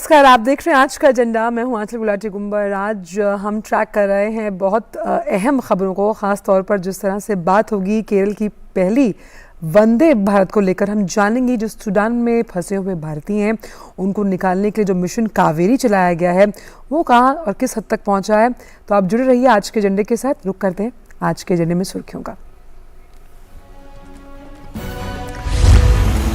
नमस्कार, आप देख रहे हैं आज का एजेंडा। मैं हूं आंचल गुलाटी गुंबर। आज हम ट्रैक कर रहे हैं बहुत अहम खबरों को, खास तौर पर जिस तरह से बात होगी केरल की पहली वंदे भारत को लेकर। हम जानेंगे जो सूडान में फंसे हुए भारतीय हैं उनको निकालने के लिए जो मिशन कावेरी चलाया गया है वो कहाँ और किस हद तक पहुंचा है। तो आप जुड़े रहिए आज के एजेंडे के साथ। रुक करते हैं आज के एजेंडे में सुर्खियों का।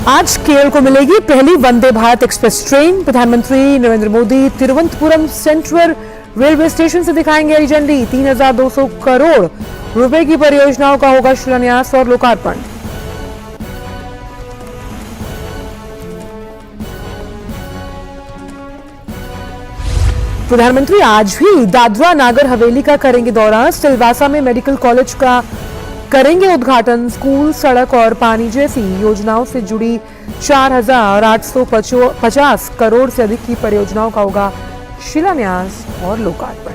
आज केरल को मिलेगी पहली वंदे भारत एक्सप्रेस ट्रेन। प्रधानमंत्री Narendra Modi Thiruvananthapuram central railway station से दिखाएंगे हरी झंडी। 3,200 करोड़ रुपए की परियोजनाओं का होगा शिलान्यास और लोकार्पण। प्रधानमंत्री आज भी दादरा नागर हवेली का करेंगे दौरा। सिलवासा में मेडिकल कॉलेज का करेंगे उद्घाटन। स्कूल, सड़क और पानी जैसी योजनाओं से जुड़ी 4,850 करोड़ से अधिक की परियोजनाओं का होगा शिलान्यास और लोकार्पण।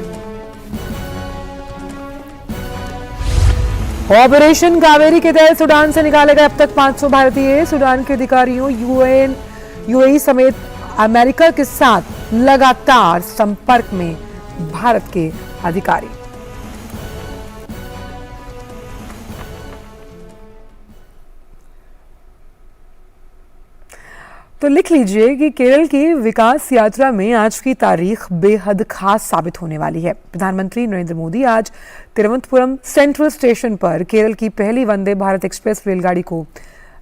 ऑपरेशन कावेरी के तहत सूडान से निकाले गए अब तक 500 भारतीय। सूडान के अधिकारियों यूएई समेत अमेरिका के साथ लगातार संपर्क में भारत के अधिकारी। तो लिख लीजिए कि केरल की विकास यात्रा में आज की तारीख बेहद खास साबित होने वाली है। प्रधानमंत्री नरेंद्र मोदी आज तिरुवनंतपुरम सेंट्रल स्टेशन पर केरल की पहली वंदे भारत एक्सप्रेस रेलगाड़ी को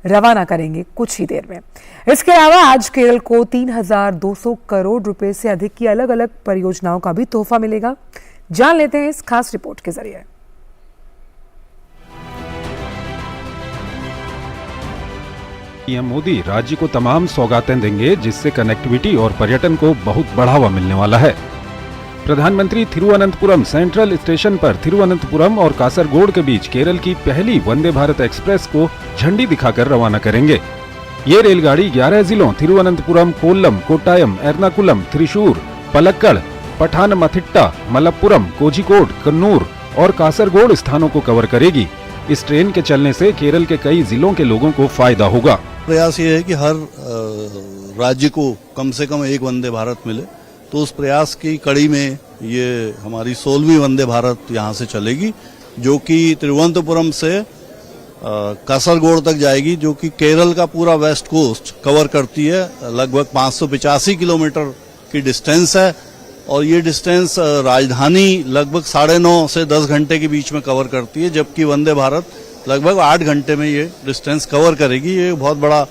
रवाना करेंगे कुछ ही देर में। इसके अलावा आज केरल को 3,200 करोड़ रुपए से अधिक की अलग अलग परियोजनाओं का भी तोहफा मिलेगा। जान लेते हैं इस खास रिपोर्ट के जरिए। पीएम मोदी राज्य को तमाम सौगातें देंगे जिससे कनेक्टिविटी और पर्यटन को बहुत बढ़ावा मिलने वाला है। प्रधानमंत्री तिरुवनंतपुरम सेंट्रल स्टेशन पर तिरुवनंतपुरम और कासरगोड के बीच केरल की पहली वंदे भारत एक्सप्रेस को झंडी दिखाकर रवाना करेंगे। ये रेलगाड़ी 11 जिलों तिरुवनंतपुरम, कोल्लम, कोट्टायम, एर्नाकुलम, त्रिशूर, पलक्कड़, पठानमथिट्टा, मलप्पुरम, कोझिकोड, कन्नूर और कासरगोड स्थानों को कवर करेगी। इस ट्रेन के चलने से केरल के कई जिलों के लोगों को फायदा होगा। प्रयास ये है कि हर राज्य को कम से कम एक वंदे भारत मिले, तो उस प्रयास की कड़ी में ये हमारी 16वीं वंदे भारत यहाँ से चलेगी, जो कि तिरुवनंतपुरम से कासरगोड तक जाएगी, जो कि केरल का पूरा वेस्ट कोस्ट कवर करती है। लगभग 585 किलोमीटर की डिस्टेंस है और ये डिस्टेंस राजधानी लगभग 9.5 से 10 घंटे के बीच में कवर करती है, जबकि वंदे भारत लगभग 8 घंटे में ये डिस्टेंस कवर करेगी। ये बहुत बड़ा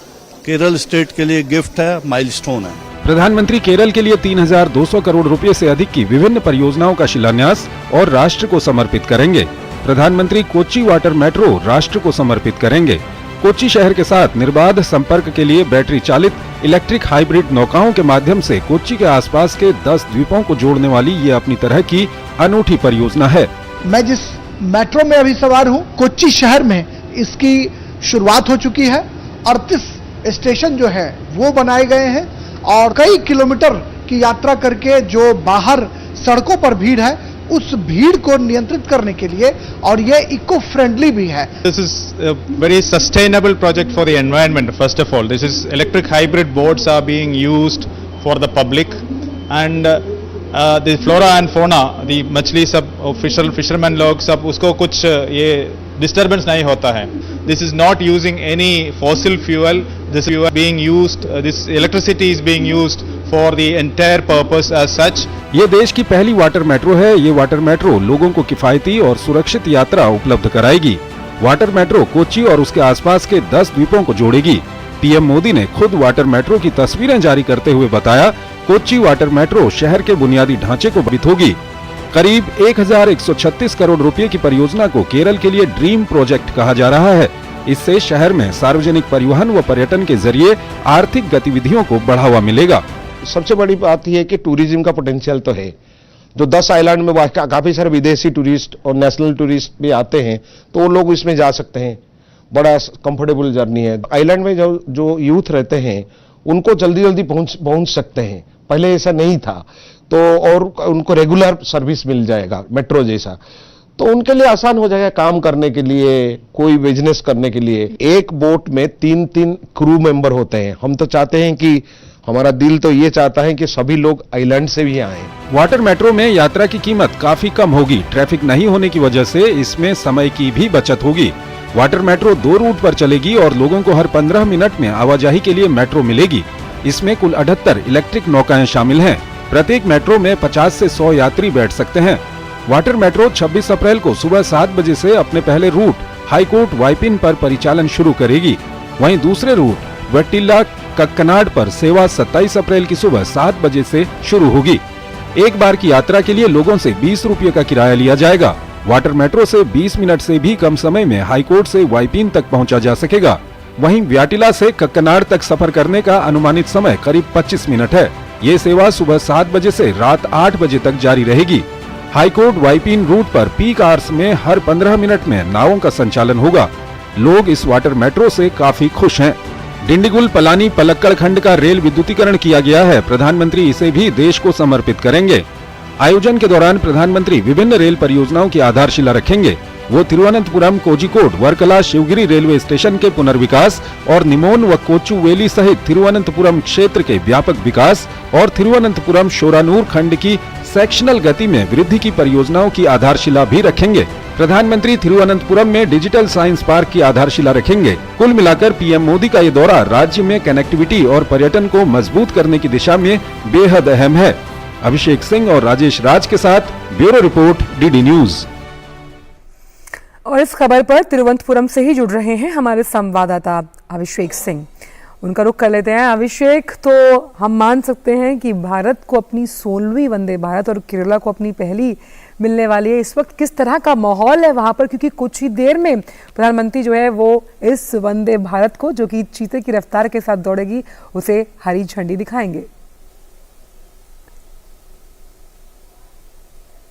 केरल स्टेट के लिए गिफ्ट है, माइलस्टोन है। प्रधानमंत्री केरल के लिए 3,200 करोड़ रुपए से अधिक की विभिन्न परियोजनाओं का शिलान्यास और राष्ट्र को समर्पित करेंगे। प्रधानमंत्री कोच्चि वाटर मेट्रो राष्ट्र को समर्पित करेंगे। कोच्चि शहर के साथ निर्बाध संपर्क के लिए बैटरी चालित इलेक्ट्रिक हाइब्रिड नौकाओं के माध्यम से कोच्चि के आसपास के 10 द्वीपों को जोड़ने वाली ये अपनी तरह की अनूठी परियोजना है। मैं जिस मेट्रो में अभी सवार हूँ, कोच्चि शहर में इसकी शुरुआत हो चुकी है। 38 स्टेशन जो है वो बनाए गए हैं और कई किलोमीटर की यात्रा करके जो बाहर सड़कों पर भीड़ है उस भीड़ को नियंत्रित करने के लिए, और ये इको फ्रेंडली भी है। This is a very sustainable project for the environment. First of all, this is electric hybrid boats are being used for the public, and the flora and fauna, the मछली सब fishermen लोग सब उसको कुछ ये disturbance नहीं होता है। This is not using any fossil fuel. This fuel being used, this electricity is being used for the entire purpose as such. ये देश की पहली वाटर मेट्रो है। ये वाटर मेट्रो लोगों को किफायती और सुरक्षित यात्रा उपलब्ध कराएगी। वाटर मेट्रो कोच्चि और उसके आसपास के 10 द्वीपों को जोड़ेगी। पीएम मोदी ने खुद वाटर मेट्रो की तस्वीरें जारी करते हुए बताया, कोच्चि वाटर मेट्रो शहर के बुनियादी ढांचे को विकसित होगी। करीब 1,136 करोड़ रुपए की परियोजना को केरल के लिए ड्रीम प्रोजेक्ट कहा जा रहा है। इससे शहर में सार्वजनिक परिवहन व पर्यटन के जरिए आर्थिक गतिविधियों को बढ़ावा मिलेगा। सबसे बड़ी बात यह है कि टूरिज्म का पोटेंशियल तो है। जो 10 आइलैंड में काफी सारे विदेशी टूरिस्ट और नेशनल टूरिस्ट भी आते हैं, तो वो लोग इसमें जा सकते हैं। बड़ा कंफर्टेबल जर्नी है। आइलैंड में जो यूथ रहते हैं उनको जल्दी जल्दी पहुंच सकते हैं, पहले ऐसा नहीं था। तो और उनको रेगुलर सर्विस मिल जाएगा मेट्रो जैसा, तो उनके लिए आसान हो जाएगा काम करने के लिए, कोई बिजनेस करने के लिए। एक बोट में 3-3 क्रू मेंबर होते हैं। हम तो चाहते हैं कि हमारा दिल तो ये चाहता है कि सभी लोग आइलैंड से भी आएं। वाटर मेट्रो में यात्रा की कीमत काफी कम होगी। ट्रैफिक नहीं होने की वजह से इसमें समय की भी बचत होगी। वाटर मेट्रो 2 रूट पर चलेगी और लोगों को हर 15 मिनट में आवाजाही के लिए मेट्रो मिलेगी। इसमें कुल 78 इलेक्ट्रिक नौकाएं शामिल हैं। प्रत्येक मेट्रो में 50 से 100 यात्री बैठ सकते हैं। वाटर मेट्रो 26 अप्रैल को सुबह 7 बजे से अपने पहले रूट हाईकोर्ट वाइपिन पर परिचालन शुरू करेगी। वहीं दूसरे रूट वटिल्ला कक्कनाड पर सेवा 27 अप्रैल की सुबह 7 बजे से शुरू होगी। एक बार की यात्रा के लिए लोगों से 20 रुपये का किराया लिया जाएगा। वाटर मेट्रो से 20 मिनट से भी कम समय में हाईकोर्ट से वाइपिन तक पहुंचा जा सकेगा। वहीं व्याटिला से कक्कनाड तक सफर करने का अनुमानित समय करीब 25 मिनट है। ये सेवा सुबह 7 बजे से रात 8 बजे तक जारी रहेगी। हाईकोर्ट वाइपिन रूट पर पीक आवर्स में हर 15 मिनट में नावों का संचालन होगा। लोग इस वाटर मेट्रो से काफी खुश हैं। डिंडीगुल पलानी पलक्कड़ खंड का रेल विद्युतीकरण किया गया है। प्रधानमंत्री इसे भी देश को समर्पित करेंगे। आयोजन के दौरान प्रधानमंत्री विभिन्न रेल परियोजनाओं की आधारशिला रखेंगे। वो तिरुवनंतपुरम कोझिकोड वर्कला शिवगिरी रेलवे स्टेशन के पुनर्विकास और निमोन व कोचुवेली सहित तिरुवनंतपुरम क्षेत्र के व्यापक विकास और तिरुवनंतपुरम शोरानूर खंड की सेक्शनल गति में वृद्धि की परियोजनाओं की आधारशिला भी रखेंगे। प्रधानमंत्री तिरुवनंतपुरम में डिजिटल साइंस पार्क की आधारशिला रखेंगे। कुल मिलाकर पीएम मोदी का ये दौरा राज्य में कनेक्टिविटी और पर्यटन को मजबूत करने की दिशा में बेहद अहम है। अभिषेक सिंह और राजेश राज के साथ ब्यूरो रिपोर्ट डीडी न्यूज। और इस खबर पर तिरुवनंतपुरम से ही जुड़ रहे हैं हमारे संवाददाता अभिषेक सिंह। उनका रुख कर लेते हैं। अभिषेक, तो हम मान सकते हैं कि भारत को अपनी 16वीं वंदे भारत और केरला को अपनी पहली मिलने वाली है। इस वक्त किस तरह का माहौल है वहां पर, क्योंकि कुछ ही देर में प्रधानमंत्री जो है वो इस वंदे भारत को, जो कि चीते की रफ्तार के साथ दौड़ेगी, उसे हरी झंडी दिखाएंगे।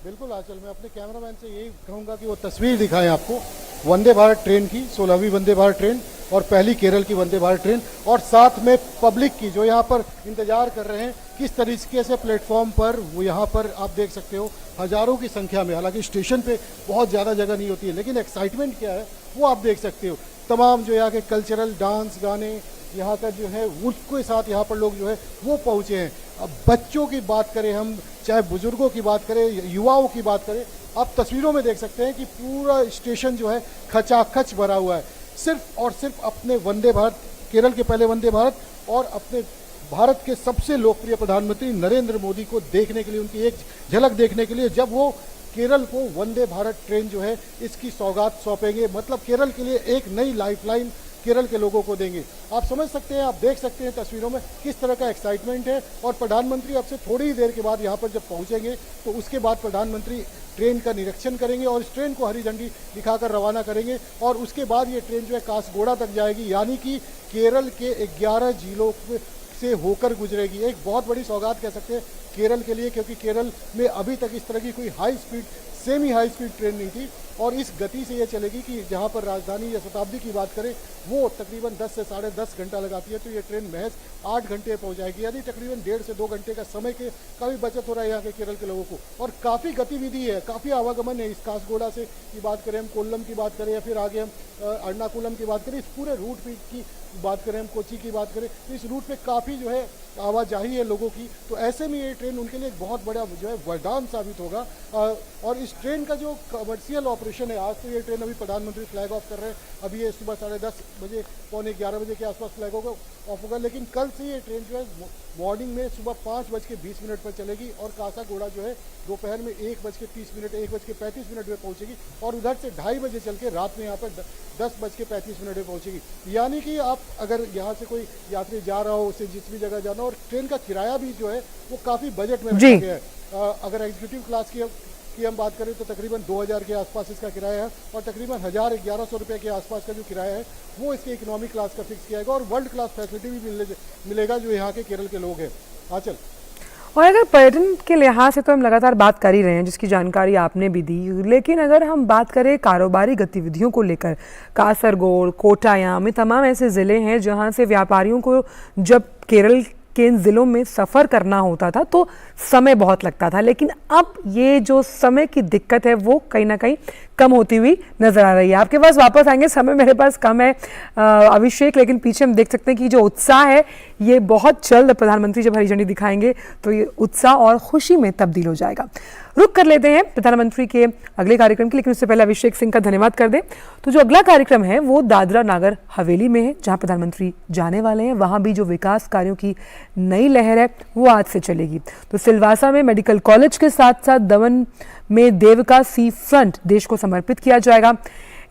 बिल्कुल आंचल, मैं अपने कैमरामैन से यही कहूंगा कि वो तस्वीर दिखाएं आपको वंदे भारत ट्रेन की, 16वीं वंदे भारत ट्रेन और पहली केरल की वंदे भारत ट्रेन, और साथ में पब्लिक की जो यहाँ पर इंतजार कर रहे हैं किस तरीके से प्लेटफॉर्म पर वो यहाँ पर आप देख सकते हो हजारों की संख्या में। हालांकि स्टेशन पे बहुत ज़्यादा जगह नहीं होती है, लेकिन एक्साइटमेंट क्या है वो आप देख सकते हो। तमाम जो यहाँ के कल्चरल डांस गाने यहाँ का जो है उसके साथ यहाँ पर लोग जो है वो पहुँचे हैं। अब बच्चों की बात करें हम, चाहे बुजुर्गों की बात करें, युवाओं की बात करें, आप तस्वीरों में देख सकते हैं कि पूरा स्टेशन जो है खचाखच भरा हुआ है। सिर्फ और सिर्फ अपने वंदे भारत, केरल के पहले वंदे भारत और अपने भारत के सबसे लोकप्रिय प्रधानमंत्री नरेंद्र मोदी को देखने के लिए, उनकी एक झलक देखने के लिए, जब वो केरल को वंदे भारत ट्रेन जो है इसकी सौगात सौंपेंगे। मतलब केरल के लिए एक नई लाइफलाइन केरल के लोगों को देंगे। आप समझ सकते हैं, आप देख सकते हैं तस्वीरों में किस तरह का एक्साइटमेंट है। और प्रधानमंत्री अब से थोड़ी ही देर के बाद यहाँ पर जब पहुँचेंगे तो उसके बाद प्रधानमंत्री ट्रेन का निरीक्षण करेंगे और इस ट्रेन को हरी झंडी दिखाकर रवाना करेंगे। और उसके बाद ये ट्रेन जो है कासगोड़ा तक जाएगी, यानी कि केरल के 11 जिलों से होकर गुजरेगी। एक बहुत बड़ी सौगात कह सकते हैं केरल के लिए, क्योंकि केरल में अभी तक इस तरह की कोई high speed, semi high speed train नहीं थी। और इस गति से ये चलेगी कि जहाँ पर राजधानी या शताब्दी की बात करें वो तकरीबन 10 से 10.5 घंटा लगाती है, तो ये ट्रेन महज 8 घंटे पहुँचाएगी। यानी तकरीबन 1.5 से 2 घंटे का समय के का भी बचत हो रहा है यहाँ के केरल के लोगों को। और काफ़ी गतिविधि है, काफ़ी आवागमन है। इस कासगोड़ा से की बात करें, हम कोल्लम की बात करें, या फिर आगे हम अर्नाकुलम की बात करें, इस पूरे रूट की बात करें, हम कोची की बात करें, तो इस रूट पे काफ़ी जो है आवाजाही है लोगों की। तो ऐसे में ये ट्रेन उनके लिए एक बहुत बड़ा जो है वरदान साबित होगा। और इस ट्रेन का जो कमर्शियल ऑपरेशन है, आज तो ये ट्रेन अभी प्रधानमंत्री फ्लैग ऑफ कर रहे हैं। अभी ये सुबह 10:30 बजे, 11:45 बजे के आसपास फ्लैग ऑफ होगा। लेकिन कल से ये ट्रेन जो है मॉर्निंग में सुबह 5:20 पर चलेगी और कासागोड़ा जो है दोपहर में 1:30, 1:35 में पहुंचेगी। और उधर से 2:30 बजे चल के रात में यहाँ पर 10:35 में पहुंचेगी। यानी कि आप अगर यहाँ से कोई यात्री जा रहा हो, उसे जिस भी जगह जाना हो, और ट्रेन का किराया भी जो है वो काफ़ी बजट में रखा गया है। अगर एग्जीक्यूटिव क्लास की हम बात करें तो तकरीबन 2000 के आसपास इसका किराया है, और तकरीबन 1100 रुपये के आसपास का जो किराया है वो इसके इकोनॉमी क्लास का फिक्स किया गया। और वर्ल्ड क्लास फैसिलिटी भी मिलेगा जो यहाँ के केरल के लोग हैं। आंचल, और अगर पर्यटन के लिहाज से तो हम लगातार बात कर ही रहे हैं, जिसकी जानकारी आपने भी दी, लेकिन अगर हम बात करें कारोबारी गतिविधियों को लेकर, कासरगोड, कोटायाम, ये तमाम ऐसे ज़िले हैं जहां से व्यापारियों को जब केरल के इन ज़िलों में सफ़र करना होता था तो समय बहुत लगता था, लेकिन अब ये जो समय की दिक्कत है वो कहीं ना कहीं कम होती हुई नजर आ रही है। आपके पास वापस आएंगे, समय मेरे पास कम है अभिषेक, लेकिन पीछे हम देख सकते हैं कि जो उत्साह है ये बहुत जल्द प्रधानमंत्री जब हरी झंडी दिखाएंगे तो ये उत्साह और खुशी में तब्दील हो जाएगा। रुक कर लेते हैं प्रधानमंत्री के अगले कार्यक्रम की, लेकिन उससे पहले अभिषेक सिंह का धन्यवाद कर दें। तो जो अगला कार्यक्रम है वो दादरा नागर हवेली में है, जहां प्रधानमंत्री जाने वाले हैं। वहां भी जो विकास कार्यों की नई लहर है वो आज से चलेगी। तो सिलवासा में मेडिकल कॉलेज के साथ साथ दमन में देवका सी फ्रंट देश को समर्पित किया जाएगा।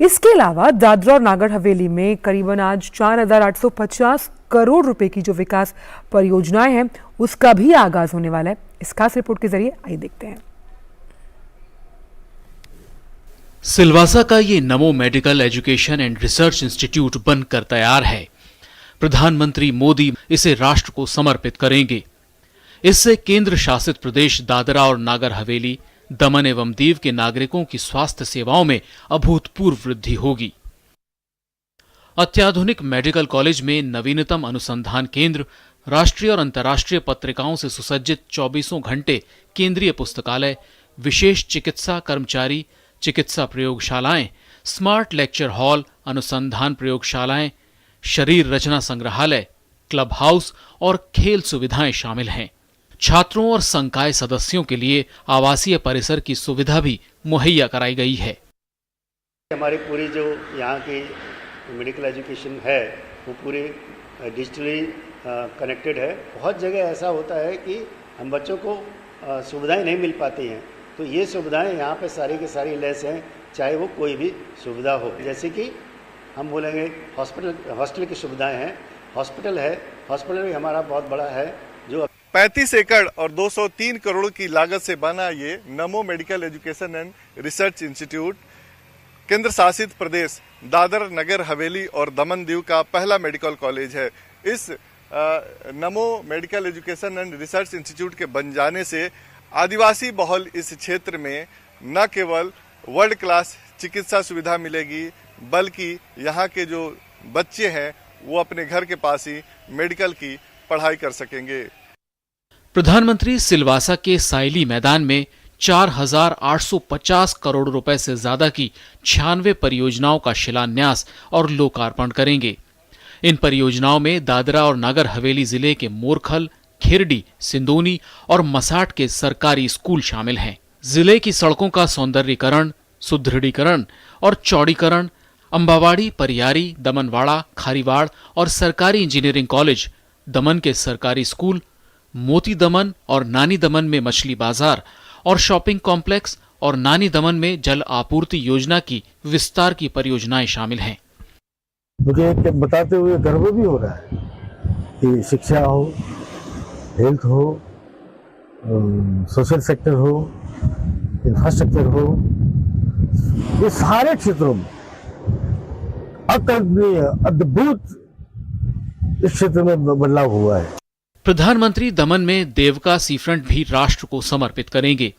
इसके अलावा दादरा और नागर हवेली में करीबन आज 4,850 करोड़ रुपए की जो विकास परियोजनाएं हैं उसका भी आगाज होने वाला है। इस खास रिपोर्ट के जरिए आइए देखते हैं। सिलवासा का ये नमो medical education and research institute बनकर तैयार है। प्रधानमंत्री मोदी इसे राष्ट्र को समर्पित करेंगे। इससे केंद्र शासित प्रदेश दादरा और नागर हवेली, दमन एवं दीव के नागरिकों की स्वास्थ्य सेवाओं में अभूतपूर्व वृद्धि होगी। अत्याधुनिक मेडिकल कॉलेज में नवीनतम अनुसंधान केंद्र, राष्ट्रीय और अंतर्राष्ट्रीय पत्रिकाओं से सुसज्जित 24 घंटे केंद्रीय पुस्तकालय, विशेष चिकित्सा कर्मचारी, चिकित्सा प्रयोगशालाएं, स्मार्ट लेक्चर हॉल, अनुसंधान प्रयोगशालाएं, शरीर रचना संग्रहालय, क्लब हाउस और खेल सुविधाएं शामिल हैं। छात्रों और संकाय सदस्यों के लिए आवासीय परिसर की सुविधा भी मुहैया कराई गई है। हमारी पूरी जो यहाँ की मेडिकल एजुकेशन है वो पूरी डिजिटली कनेक्टेड है। बहुत जगह ऐसा होता है कि हम बच्चों को सुविधाएं नहीं मिल पाती हैं, तो ये सुविधाएं यहाँ पे सारी की सारी लेस हैं, चाहे वो कोई भी सुविधा हो। जैसे कि हम बोलेंगे हॉस्टल की सुविधाएं हैं, हॉस्पिटल भी हमारा बहुत बड़ा है जो 35 एकड़ और 203 करोड़ की लागत से बना ये नमो medical education and research institute केंद्र शासित प्रदेश दादर नगर हवेली और दमन दीव का पहला मेडिकल कॉलेज है। इस नमो medical education and research institute के बन जाने से आदिवासी बहुल इस क्षेत्र में न केवल वर्ल्ड क्लास चिकित्सा सुविधा मिलेगी, बल्कि यहाँ के जो बच्चे हैं वो अपने घर के पास ही मेडिकल की पढ़ाई कर सकेंगे। प्रधानमंत्री सिलवासा के साइली मैदान में 4,850 करोड़ रुपए से ज्यादा की 96 परियोजनाओं का शिलान्यास और लोकार्पण करेंगे। इन परियोजनाओं में दादरा और नागर हवेली जिले के मोरखल, खिरडी, सिंदोनी और मसाट के सरकारी स्कूल शामिल हैं। जिले की सड़कों का सौंदर्यीकरण, सुदृढ़ीकरण और चौड़ीकरण, अंबावाड़ी, परियारी, दमनवाड़ा, खारीवाड़ और सरकारी इंजीनियरिंग कॉलेज, दमन के सरकारी स्कूल, मोती दमन और नानी दमन में मछली बाजार और शॉपिंग कॉम्प्लेक्स और नानी दमन में जल आपूर्ति योजना की विस्तार की परियोजनाएं शामिल हैं। मुझे बताते हुए गर्व भी हो रहा है कि शिक्षा हो, हेल्थ हो, सोशल सेक्टर हो, इंफ्रास्ट्रक्चर हो, ये सारे क्षेत्रों में अकल्पनीय अद्भुत इस क्षेत्र में बदलाव हुआ है। प्रधानमंत्री दमन में देवका सी फ्रंट भी राष्ट्र को समर्पित करेंगे।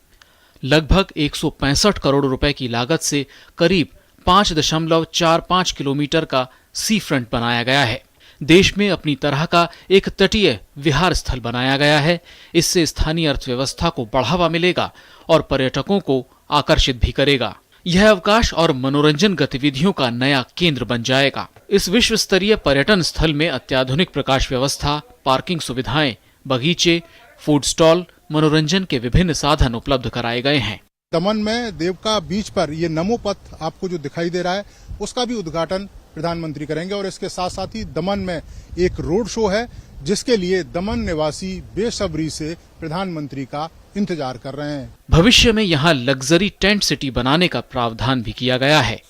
लगभग 165 करोड़ रुपए की लागत से करीब 5.45 किलोमीटर का सी फ्रंट बनाया गया है। देश में अपनी तरह का एक तटीय विहार स्थल बनाया गया है। इससे स्थानीय अर्थव्यवस्था को बढ़ावा मिलेगा और पर्यटकों को आकर्षित भी करेगा। यह अवकाश और मनोरंजन गतिविधियों का नया केंद्र बन जाएगा। इस विश्व स्तरीय पर्यटन स्थल में अत्याधुनिक प्रकाश व्यवस्था, पार्किंग सुविधाएं, बगीचे, फूड स्टॉल, मनोरंजन के विभिन्न साधन उपलब्ध कराए गए हैं। दमन में देवका बीच पर ये नमो पथ आपको जो दिखाई दे रहा है उसका भी उद्घाटन प्रधानमंत्री करेंगे और इसके साथ साथ ही दमन में एक रोड शो है जिसके लिए दमन निवासी बेसब्री से प्रधानमंत्री का इंतजार कर रहे हैं। भविष्य में यहाँ लग्जरी टेंट सिटी बनाने का प्रावधान भी किया गया है।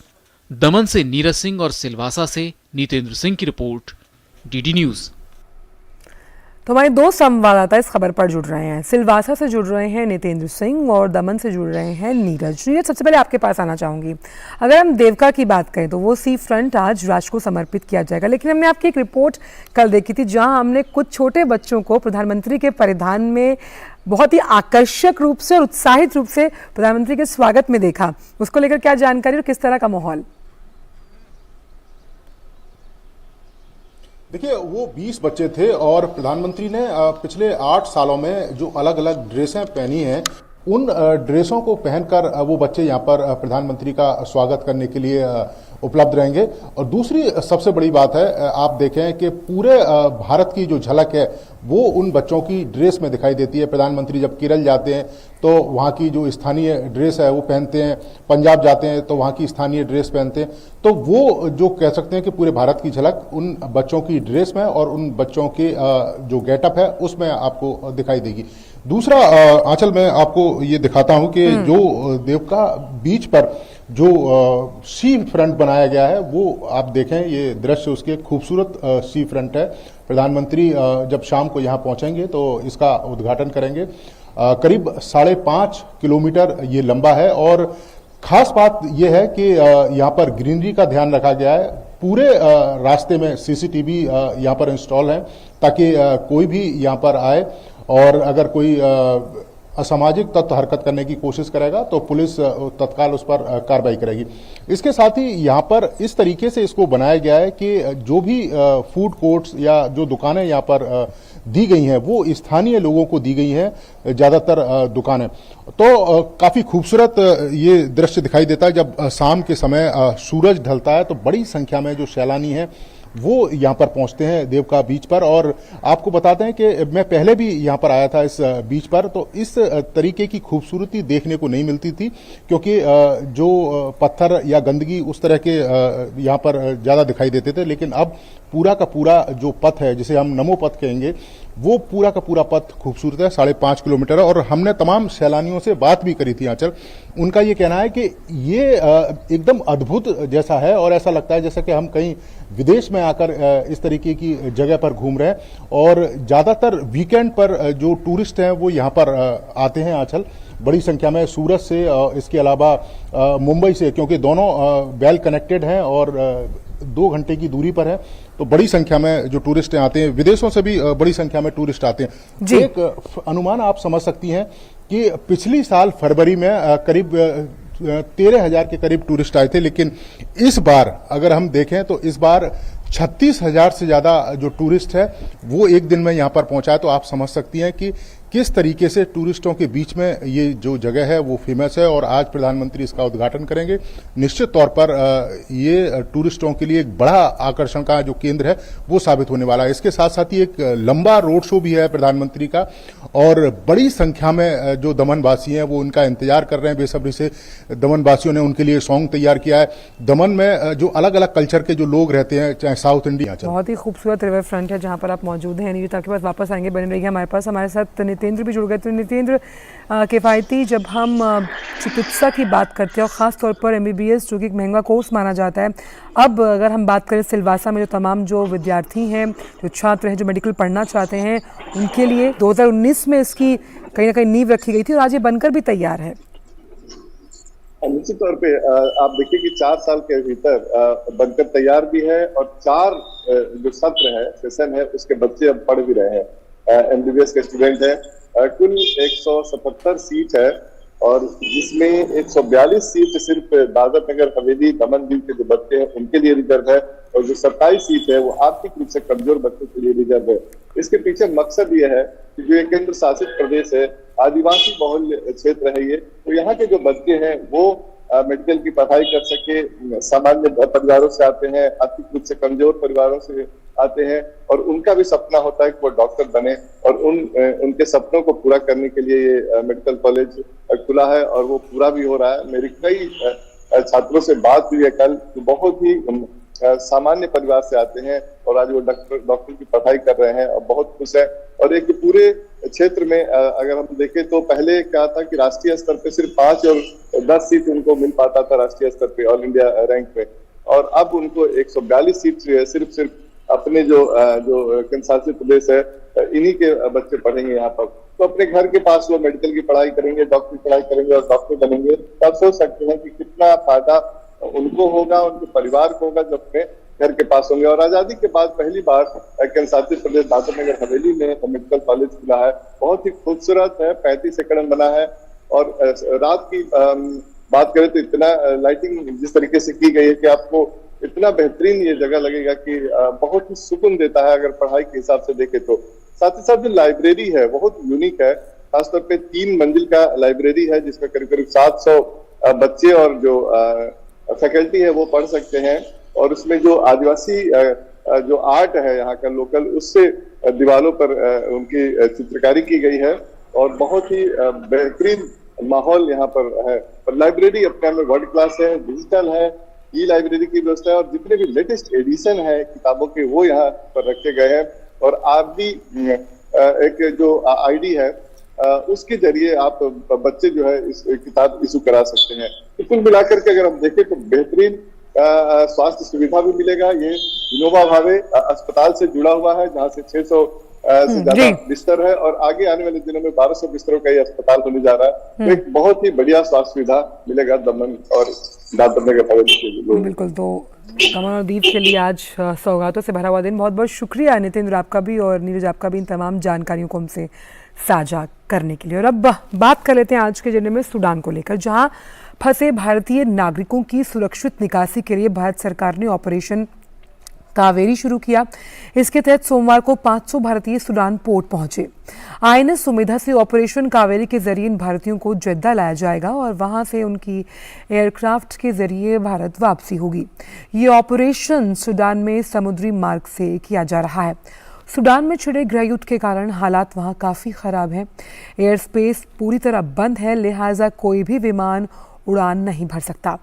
दमन से नीरज सिंह और सिलवासा से नीतेंद्र सिंह की रिपोर्ट, डीडी न्यूज। तो हमारे दो संवाददाता इस खबर पर जुड़ रहे हैं। सिलवासा से जुड़ रहे हैं नितेंद्र सिंह और दमन से जुड़ रहे हैं नीरज। सबसे पहले आपके पास आना चाहूंगी। अगर हम देवका की बात करें तो वो सी फ्रंट आज राष्ट्र को समर्पित किया जाएगा, लेकिन हमने आपकी एक रिपोर्ट कल देखी थी जहां हमने कुछ छोटे बच्चों को प्रधानमंत्री के परिधान में बहुत ही आकर्षक रूप से और उत्साहित रूप से प्रधानमंत्री के स्वागत में देखा। उसको लेकर क्या जानकारी और किस तरह का माहौल? देखिए, वो 20 बच्चे थे और प्रधानमंत्री ने पिछले 8 सालों में जो अलग अलग ड्रेसें पहनी हैं, उन ड्रेसों को पहनकर वो बच्चे यहाँ पर प्रधानमंत्री का स्वागत करने के लिए उपलब्ध रहेंगे। और दूसरी सबसे बड़ी बात है, आप देखें कि पूरे भारत की जो झलक है वो उन बच्चों की ड्रेस में दिखाई देती है। प्रधानमंत्री जब केरल जाते हैं तो वहाँ की जो स्थानीय ड्रेस है वो पहनते हैं, पंजाब जाते हैं तो वहाँ की स्थानीय ड्रेस पहनते हैं। तो वो जो कह सकते हैं कि पूरे भारत की झलक उन बच्चों की ड्रेस में और उन बच्चों के जो गेटअप है उसमें आपको दिखाई देगी। दूसरा, आंचल मैं आपको ये दिखाता हूं कि जो देवका बीच पर जो सी फ्रंट बनाया गया है वो आप देखें, ये दृश्य उसके खूबसूरत सी फ्रंट है। प्रधानमंत्री जब शाम को यहाँ पहुंचेंगे तो इसका उद्घाटन करेंगे। करीब 5.5 किलोमीटर ये लंबा है और खास बात यह है कि यहाँ पर ग्रीनरी का ध्यान रखा गया है। पूरे रास्ते में सीसीटीवी यहाँ पर इंस्टॉल है ताकि कोई भी यहाँ पर आए और अगर कोई असामाजिक तत्व हरकत करने की कोशिश करेगा तो पुलिस तत्काल उस पर कार्रवाई करेगी। इसके साथ ही यहाँ पर इस तरीके से इसको बनाया गया है कि जो भी फूड कोर्ट्स या जो दुकानें यहाँ पर दी गई हैं वो स्थानीय लोगों को दी गई हैं, ज़्यादातर दुकानें। तो काफ़ी खूबसूरत ये दृश्य दिखाई देता है जब शाम के समय सूरज ढलता है तो बड़ी संख्या में जो सैलानी हैं वो यहाँ पर पहुंचते हैं देवका बीच पर। और आपको बताते हैं कि मैं पहले भी यहाँ पर आया था इस बीच पर, तो इस तरीके की खूबसूरती देखने को नहीं मिलती थी क्योंकि जो पत्थर या गंदगी उस तरह के यहाँ पर ज़्यादा दिखाई देते थे। लेकिन अब पूरा का पूरा जो पथ है, जिसे हम नमो पथ कहेंगे, वो पूरा का पूरा पथ खूबसूरत है, 5.5 किलोमीटर है। और हमने तमाम सैलानियों से बात भी करी थी आंचल, उनका ये कहना है कि ये एकदम अद्भुत जैसा है और ऐसा लगता है जैसे कि हम कहीं विदेश में आकर इस तरीके की जगह पर घूम रहे हैं। और ज़्यादातर वीकेंड पर जो टूरिस्ट हैं वो यहाँ पर आते हैं आंचल, बड़ी संख्या में सूरत से, इसके अलावा मुंबई से, क्योंकि दोनों वेल कनेक्टेड हैं और 2 घंटे की दूरी पर है, तो बड़ी संख्या में जो टूरिस्ट आते हैं, विदेशों से भी बड़ी संख्या में टूरिस्ट आते हैं। एक अनुमान आप समझ सकती हैं कि पिछली साल फरवरी में करीब 13,000 के करीब टूरिस्ट आए थे, लेकिन इस बार अगर हम देखें तो इस बार 36,000 से ज़्यादा जो टूरिस्ट है वो एक दिन में यहाँ पर पहुँचा है। तो आप समझ सकती हैं कि किस तरीके से टूरिस्टों के बीच में ये जो जगह है वो फेमस है और आज प्रधानमंत्री इसका उद्घाटन करेंगे। निश्चित तौर पर ये टूरिस्टों के लिए एक बड़ा आकर्षण का जो केंद्र है वो साबित होने वाला है। इसके साथ साथ ही एक लंबा रोड शो भी है प्रधानमंत्री का और बड़ी संख्या में जो दमनवासी हैं वो उनका इंतजार कर रहे हैं बेसब्री से। दमनवासियों ने उनके लिए सॉन्ग तैयार किया है। दमन में जो अलग अलग कल्चर के जो लोग रहते हैं, चाहे साउथ इंडिया, बहुत ही खूबसूरत रिवर फ्रंट है जहाँ पर आप मौजूद हैं। निविता के पास वापस आएंगे, बने रहिए हमारे पास। हमारे साथ नितेंद्र भी जुड़ गए। तो नितेंद्र, किफ़ायती जब हम चिकित्सा की बात करते हैं और ख़ास तौर पर MBBS जो कि एक महंगा कोर्स माना जाता है, अब अगर हम बात करें सिलवासा में जो तमाम जो विद्यार्थी हैं, जो छात्र हैं, जो मेडिकल पढ़ना चाहते हैं, उनके लिए 2019 में इसकी कहीं ना कहीं नींव रखी गई थी और आज ये बनकर भी तैयार है। निश्चित तौर पे आप देखिए कि 4 साल के भीतर बनकर तैयार भी है और 4 जो सत्र है, सेशन है, उसके बच्चे अब पढ़ भी रहे हैं। MBBS के स्टूडेंट है। कुल 177 सीट है और जिसमें 142 सीट सिर्फ दादर नगर हवेली दमन दीव के जो बच्चे हैं उनके लिए रिजर्व है और जो 27 सीट है वो आर्थिक रूप से कमजोर बच्चों के लिए रिजर्व है। इसके पीछे मकसद ये है कि जो एक केंद्र शासित प्रदेश है, आदिवासी बहुल क्षेत्र है ये, तो यहाँ के जो बच्चे हैं वो मेडिकल की पढ़ाई कर सके, सामान्य परिवारों से आते हैं, आर्थिक रूप से कमजोर परिवारों से आते हैं और उनका भी सपना होता है कि वो डॉक्टर बने और उनके सपनों को पूरा करने के लिए ये मेडिकल कॉलेज खुला है और वो पूरा भी हो रहा है। मेरी कई छात्रों से बात हुई है कल, तो बहुत ही सामान्य परिवार से आते हैं और आज वो डॉक्टर की पढ़ाई कर रहे हैं और बहुत खुश है। और एक पूरे क्षेत्र में अगर हम देखें तो पहले क्या था कि राष्ट्रीय स्तर पे सिर्फ 5 और 10 सीट उनको मिल पाता था राष्ट्रीय स्तर पे, ऑल इंडिया रैंक पे, और अब उनको 142 सीट सिर्फ अपने जो केंद्र शासित प्रदेश है इन्हीं के बच्चे पढ़ेंगे यहाँ पर। तो अपने घर के पास वो मेडिकल की पढ़ाई करेंगे, डॉक्टर की पढ़ाई करेंगे और डॉक्टर बनेंगे। तो आप सोच सकते हैं कि कितना फायदा उनको होगा, उनके परिवार को होगा, जब अपने घर के पास होंगे। और आजादी के बाद पहली बार केंद्र शासित प्रदेश दादर नगर हवेली में मेडिकल कॉलेज खुला है। बहुत ही खूबसूरत है, 35 एकड़ में बना है और रात की बात करें तो इतना लाइटिंग जिस तरीके से की गई है कि आपको इतना बेहतरीन ये जगह लगेगा कि बहुत ही सुकून देता है अगर पढ़ाई के हिसाब से देखे तो। साथ ही साथ जो लाइब्रेरी है बहुत यूनिक है, खासतौर पे 3 मंजिल का लाइब्रेरी है जिसमें करीब करीब 700 बच्चे और जो फैकल्टी है वो पढ़ सकते हैं। और उसमें जो आदिवासी जो आर्ट है यहाँ का लोकल, उससे दीवारों पर उनकी चित्रकारी की गई है और बहुत ही बेहतरीन माहौल यहाँ पर है। और लाइब्रेरी अपने में वर्ल्ड क्लास है, डिजिटल है, ई लाइब्रेरी की व्यवस्था है और जितने भी लेटेस्ट एडिशन है किताबों के वो यहाँ पर रखे गए हैं। और आप भी एक जो आईडी है उसके जरिए आप बच्चे जो है इस किताब इशू करा सकते हैं। तो कुल मिलाकर के अगर हम देखें तो बेहतरीन स्वास्थ्य सुविधा भी मिलेगा। ये विनोबा भावे अस्पताल से जुड़ा हुआ है जहां से 600 से ज्यादा बिस्तर है और आगे आने वाले दिनों में 1200 बिस्तरों का ये अस्पताल होने जा रहा है। तो एक बहुत ही बढ़िया स्वास्थ्य सुविधा मिलेगा दमन और दादर नगर हवेली के लोगों। बिल्कुल, तो दमन और दीव के लिए आज सौगातों से भरा हुआ दिन। बहुत बहुत शुक्रिया नितिन आपका भी और नीरज आपका भी इन तमाम जानकारियों को हमसे साझा करने के लिए। और अब बात कर लेते हैं आज के एजेंडे में सूडान को लेकर, जहां फंसे भारतीय नागरिकों की सुरक्षित निकासी के लिए भारत सरकार ने ऑपरेशन कावेरी शुरू किया। इसके तहत सोमवार को 500 भारतीय सूडान पोर्ट पहुंचे। आईएनएस सुमेधा से ऑपरेशन कावेरी के जरिए इन भारतीयों को जद्दा लाया जाएगा और वहां से उनकी एयरक्राफ्ट के जरिए भारत वापसी होगी। ये ऑपरेशन सूडान में समुद्री मार्ग से किया जा रहा है। सूडान में छिड़े गृहयुद्ध के कारण हालात वहां काफ़ी ख़राब हैं। एयर स्पेस पूरी तरह बंद है, लिहाजा कोई भी विमान उड़ान नहीं भर सकता।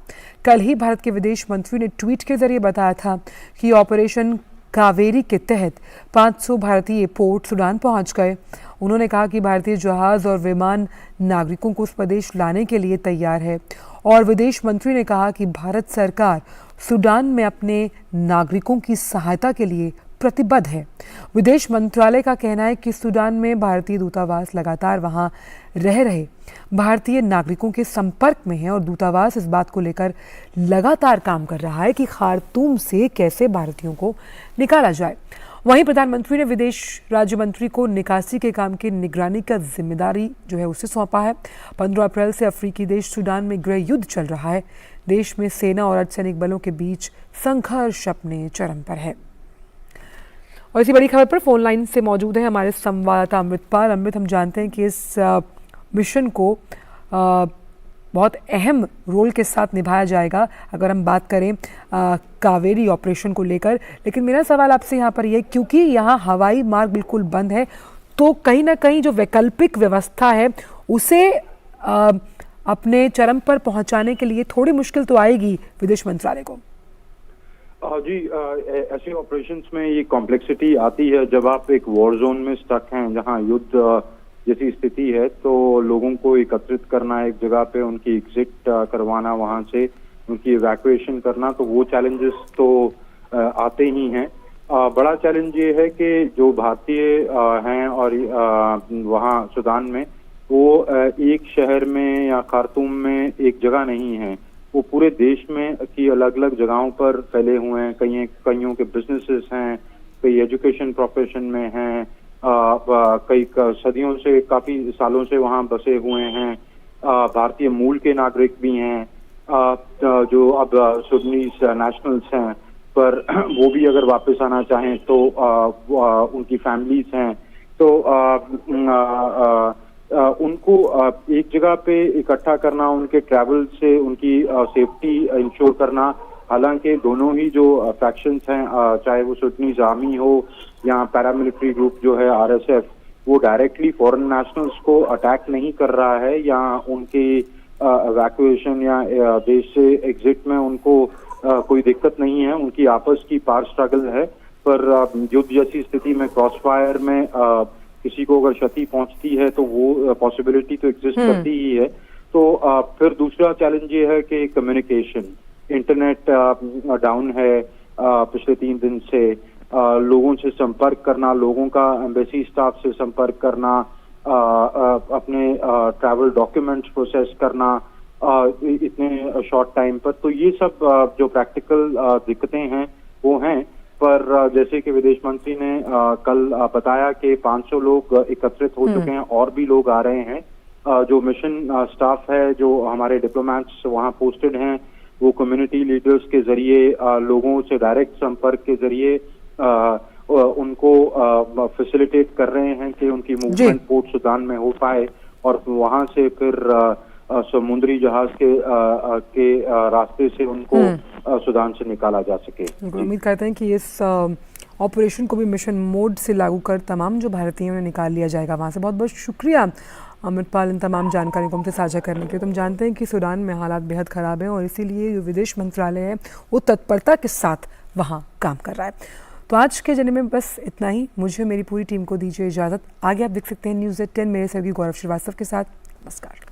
कल ही भारत के विदेश मंत्री ने ट्वीट के जरिए बताया था कि ऑपरेशन कावेरी के तहत 500 भारतीय पोर्ट सूडान पहुंच गए। उन्होंने कहा कि भारतीय जहाज़ और विमान नागरिकों को स्वदेश लाने के लिए तैयार है और विदेश मंत्री ने कहा कि भारत सरकार सूडान में अपने नागरिकों की सहायता के लिए प्रतिबद्ध है। विदेश मंत्रालय का कहना है कि सूडान में भारतीय दूतावास लगातार वहां रह रहे भारतीय नागरिकों के संपर्क में है और दूतावास इस बात को लेकर लगातार काम कर रहा है कि खार्तूम से कैसे भारतीयों को निकाला जाए। वहीं प्रधानमंत्री ने विदेश राज्य मंत्री को निकासी के काम की निगरानी का जिम्मेदारी जो है उसे सौंपा है। 15 अप्रैल से अफ्रीकी देश सूडान में गृह युद्ध चल रहा है। देश में सेना और अर्धसैनिक बलों के बीच संघर्ष अपने चरम पर है। और इसी बड़ी खबर पर फोन लाइन से मौजूद है हमारे संवाददाता अमृतपाल। अमृत, हम जानते हैं कि इस मिशन को बहुत अहम रोल के साथ निभाया जाएगा अगर हम बात करें कावेरी ऑपरेशन को लेकर, लेकिन मेरा सवाल आपसे यहाँ पर यह, क्योंकि यहाँ हवाई मार्ग बिल्कुल बंद है तो कहीं ना कहीं जो वैकल्पिक व्यवस्था है उसे अपने चरम पर पहुँचाने के लिए थोड़ी मुश्किल तो आएगी विदेश मंत्रालय को। जी, ऐसे ऑपरेशंस में ये कॉम्प्लेक्सिटी आती है जब आप एक वॉर जोन में स्टक हैं जहां युद्ध जैसी स्थिति है, तो लोगों को एकत्रित करना एक जगह पे, उनकी एग्जिट करवाना, वहां से उनकी इवैक्यूएशन करना, तो वो चैलेंजेस तो आते ही हैं। बड़ा चैलेंज ये है कि जो भारतीय हैं और वहाँ सूडान में वो एक शहर में या खार्तूम में एक जगह नहीं है, वो पूरे देश में की अलग अलग जगहों पर फैले हुए हैं। कईयों के बिजनेसेस हैं, कई एजुकेशन प्रोफेशन में हैं, कई सदियों से, काफी सालों से वहाँ बसे हुए हैं। भारतीय मूल के नागरिक भी हैं जो अब सूडानीज नेशनल्स हैं, पर वो भी अगर वापस आना चाहें तो उनकी फैमिलीज हैं, तो उनको एक जगह पे इकट्ठा करना, उनके ट्रैवल से उनकी सेफ्टी इंश्योर करना। हालांकि दोनों ही जो फैक्शंस हैं, चाहे वो सूडानीज आर्मी हो या पैरामिलिट्री ग्रुप जो है आरएसएफ, वो डायरेक्टली फॉरेन नेशनल्स को अटैक नहीं कर रहा है या उनकी इवैक्यूएशन या देश से एग्जिट में उनको कोई दिक्कत नहीं है। उनकी आपस की पार स्ट्रगल है, पर युद्ध जैसी स्थिति में क्रॉस फायर में किसी को अगर क्षति पहुंचती है तो वो पॉसिबिलिटी तो एग्जिस्ट करती ही है। तो फिर दूसरा चैलेंज ये है कि कम्युनिकेशन, इंटरनेट डाउन है पिछले 3 दिन से, लोगों से संपर्क करना, लोगों का एम्बेसी स्टाफ से संपर्क करना, अपने ट्रैवल डॉक्यूमेंट्स प्रोसेस करना इतने शॉर्ट टाइम पर, तो ये सब जो प्रैक्टिकल दिक्कतें हैं वो हैं। पर जैसे कि विदेश मंत्री ने कल बताया कि 500 लोग एकत्रित हो चुके हैं और भी लोग आ रहे हैं। जो मिशन स्टाफ है, जो हमारे डिप्लोमेट्स वहाँ पोस्टेड हैं, वो कम्युनिटी लीडर्स के जरिए, लोगों से डायरेक्ट संपर्क के जरिए उनको फैसिलिटेट कर रहे हैं कि उनकी मूवमेंट पोर्ट सुदान में हो पाए और वहां से फिर समुद्री जहाज के रास्ते से उनको सुदान से निकाला जा सके। उम्मीद करते हैं कि इस ऑपरेशन को भी मिशन मोड से लागू कर तमाम जो भारतीय उन्हें निकाल लिया जाएगा वहाँ से। बहुत बहुत शुक्रिया अमृतपाल इन तमाम जानकारी को हमसे साझा करने के लिए। तुम जानते हैं कि सूडान में हालात बेहद ख़राब हैं और इसीलिए जो विदेश मंत्रालय है वो तत्परता के साथ वहाँ काम कर रहा है। तो आज के जने में बस इतना ही। मुझे मेरी पूरी टीम को दीजिए इजाज़त। आगे आप देख सकते हैं न्यूज़@10 मेरे सहयोगी गौरव श्रीवास्तव के साथ। नमस्कार।